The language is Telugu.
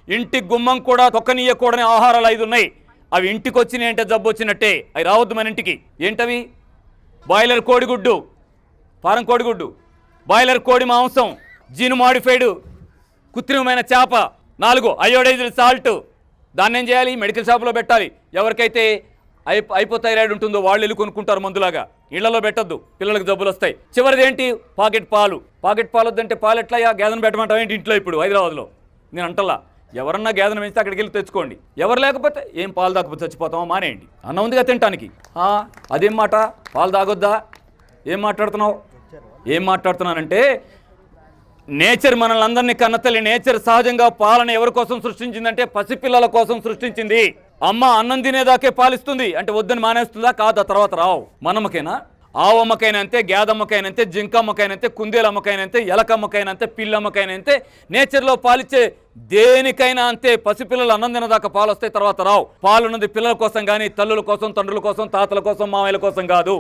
ఇంటి గుమ్మం కూడా తొక్కనీయకూడని ఆహారాలు 5 ఉన్నాయి. అవి ఇంటికి వచ్చినాయి అంటే జబ్బు వచ్చినట్టే. అవి రావద్దు మన ఇంటికి. ఏంటవి? బాయిలర్ కోడిగుడ్డు, ఫారం కోడిగుడ్డు, బాయిలర్ కోడి మాంసం, జీను మాడిఫైడ్ కృత్రిమమైన చేప, 4 అయోడైజ్డ్ సాల్ట్. దాన్ని ఏం చేయాలి? మెడికల్ షాప్లో పెట్టాలి. ఎవరికైతే హైపోథైరాయిడ్ ఉంటుందో వాళ్ళు వెళ్ళి కొనుక్కుంటారు మందులాగా. ఇళ్లలో పెట్టద్దు, పిల్లలకు జబ్బులు వస్తాయి. చివరిది ఏంటి? పాకెట్ పాలు. పాకెట్ పాలు వద్దంటే పాలు ఎట్లా? గేదెను పెట్టమంటావు ఏంటి ఇంట్లో? ఇప్పుడు హైదరాబాద్లో నేను అంటలా, ఎవరన్నా గేదెను పెంచితే అక్కడికి వెళ్ళి తెచ్చుకోండి. ఎవరు లేకపోతే ఏం పాలు తాగకపోతే చచ్చిపోతామో మానేయండి. అన్న ఉందిగా తినటానికి. అదేం మాట? పాలు తాగొద్దా? ఏం మాట్లాడుతున్నావు? ఏం మాట్లాడుతున్నానంటే, నేచర్ మనల్ని అందరినీ కన్నతల్లి. నేచర్ సహజంగా పాలన ఎవరి కోసం సృష్టించిందంటే పసిపిల్లల కోసం సృష్టించింది. అమ్మ అన్నం తినేదాకే పాలిస్తుంది అంటే వద్దని మానేస్తుందా? కాదు. ఆ తర్వాత రావు. మనమ్మకైనా, ఆవమ్మకైనంతే, గేదమ్మకైనంతే, జింకమ్మకైనంతే, కుందేలమ్మకైనంతే, ఎలకమ్మకైనంతే, పిల్లమ్మకైనంతే, నేచర్లో పాలిచ్చే దేనికైనా అంతే. పసిపిల్లలు అన్నం తినదాకా పాలు వస్తాయి, తర్వాత రావు. పాలున్నది పిల్లల కోసం కానీ తల్లుల కోసం, తండ్రుల కోసం, తాతల కోసం, మామయ్యల కోసం కాదు.